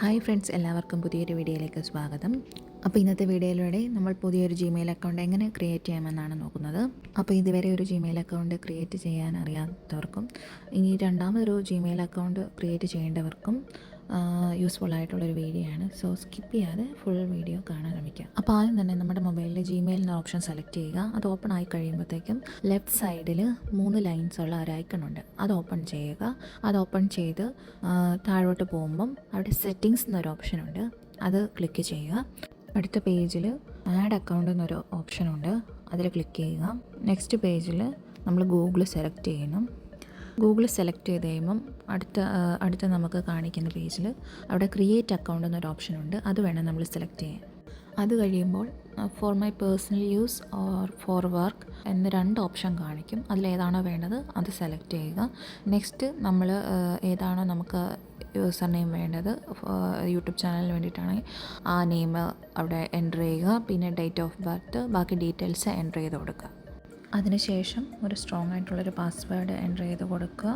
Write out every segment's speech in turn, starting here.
Hi friends, എല്ലാവർക്കും പുതിയൊരു വീഡിയോയിലേക്ക് സ്വാഗതം. അപ്പോൾ ഇന്നത്തെ വീഡിയോയിലൂടെ നമ്മൾ പുതിയൊരു ജിമെയിൽ അക്കൗണ്ട് എങ്ങനെ ക്രിയേറ്റ് ചെയ്യാമെന്നാണ് നോക്കുന്നത്. അപ്പോൾ ഇതുവരെ ഒരു ജിമെയിൽ അക്കൗണ്ട് ക്രിയേറ്റ് ചെയ്യാൻ അറിയാത്തവർക്കും ഇനി രണ്ടാമതൊരു ജിമെയിൽ അക്കൗണ്ട് ക്രിയേറ്റ് ചെയ്യേണ്ടവർക്കും യൂസ്ഫുൾ ആയിട്ടുള്ളൊരു വീഡിയോ ആണ്. സോ സ്കിപ്പ് ചെയ്യാതെ ഫുൾ വീഡിയോ കാണാൻ ശ്രമിക്കുക. അപ്പോൾ ആദ്യം തന്നെ നമ്മുടെ മൊബൈലിൽ ജിമെയിൽ എന്ന ഓപ്ഷൻ സെലക്ട് ചെയ്യുക. അത് ഓപ്പൺ ആയി കഴിയുമ്പോഴത്തേക്കും ലെഫ്റ്റ് സൈഡിൽ 3 ലൈൻസ് ഉള്ള ഒരു ഐക്കൺ ഉണ്ട്. അത് ഓപ്പൺ ചെയ്യുക. അത് ഓപ്പൺ ചെയ്ത് താഴോട്ട് പോകുമ്പം അവിടെ സെറ്റിങ്സ് എന്നൊരു ഓപ്ഷൻ ഉണ്ട്. അത് ക്ലിക്ക് ചെയ്യുക. അടുത്ത പേജിൽ ആഡ് അക്കൗണ്ട് എന്നൊരു ഓപ്ഷനുണ്ട്. അതിൽ ക്ലിക്ക് ചെയ്യുക. നെക്സ്റ്റ് പേജിൽ നമ്മൾ ഗൂഗിൾ സെലക്ട് ചെയ്യണം. ഗൂഗിൾ സെലക്ട് ചെയ്ത് കഴിയുമ്പം അടുത്ത നമുക്ക് കാണിക്കുന്ന പേജിൽ അവിടെ ക്രിയേറ്റ് അക്കൗണ്ട് എന്നൊരു ഓപ്ഷനുണ്ട്. അത് വേണം നമ്മൾ സെലക്ട് ചെയ്യാൻ. അത് കഴിയുമ്പോൾ for my personal use or four work എന്ന 2 ഓപ്ഷൻ കാണിക്കും. അതിലേതാണോ വേണ്ടത് അത് സെലക്ട് ചെയ്യുക. നെക്സ്റ്റ് നമ്മൾ ഏതാണോ നമുക്ക് യൂസർ നെയിം വേണ്ടത്, യൂട്യൂബ് ചാനലിന് വേണ്ടിയിട്ടാണെങ്കിൽ ആ നെയിം അവിടെ എൻ്റർ ചെയ്യുക. പിന്നെ ഡേറ്റ് ഓഫ് ബർത്ത്, ബാക്കി ഡീറ്റെയിൽസ് എൻ്റർ ചെയ്ത് കൊടുക്കുക. അതിനുശേഷം ഒരു സ്ട്രോങ് ആയിട്ടുള്ളൊരു പാസ്വേഡ് എൻ്റർ ചെയ്ത് കൊടുക്കുക.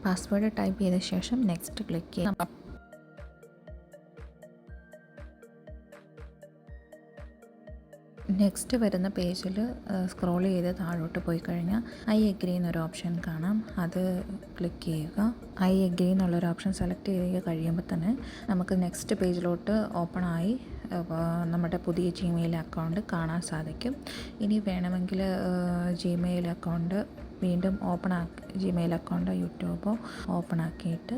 പാസ്വേഡ് ടൈപ്പ് ചെയ്ത ശേഷം നെക്സ്റ്റ് ക്ലിക്ക് ചെയ്യാം. നെക്സ്റ്റ് വരുന്ന പേജിൽ സ്ക്രോൾ ചെയ്ത് താഴോട്ട് പോയി കഴിഞ്ഞാൽ ഐ എഗ്രി എന്നൊരു ഓപ്ഷൻ കാണാം. അത് ക്ലിക്ക് ചെയ്യുക. ഐ എഗ്രി എന്നുള്ളൊരു ഓപ്ഷൻ സെലക്ട് ചെയ്ത് കഴിയുമ്പോൾ തന്നെ നമുക്ക് നെക്സ്റ്റ് പേജിലോട്ട് ഓപ്പൺ ആയി നമ്മുടെ പുതിയ ജിമെയിൽ അക്കൗണ്ട് കാണാൻ സാധിക്കും. ഇനി വേണമെങ്കിൽ ജിമെയിൽ അക്കൗണ്ട് വീണ്ടും ജിമെയിൽ അക്കൗണ്ടോ യൂട്യൂബോ ഓപ്പൺ ആക്കിയിട്ട്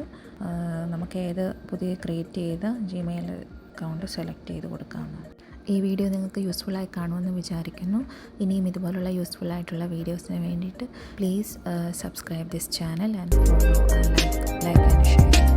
നമുക്ക് ഏത് പുതിയ ക്രിയേറ്റ് ചെയ്ത ജിമെയിൽ അക്കൗണ്ട് സെലക്ട് ചെയ്ത് കൊടുക്കാവുന്നതാണ്. ഈ വീഡിയോ നിങ്ങൾക്ക് യൂസ്ഫുള്ളായി കാണുമെന്ന് വിചാരിക്കുന്നു. ഇനിയും ഇതുപോലുള്ള യൂസ്ഫുൾ ആയിട്ടുള്ള വീഡിയോസിന് വേണ്ടിയിട്ട് please subscribe this channel and follow like and share.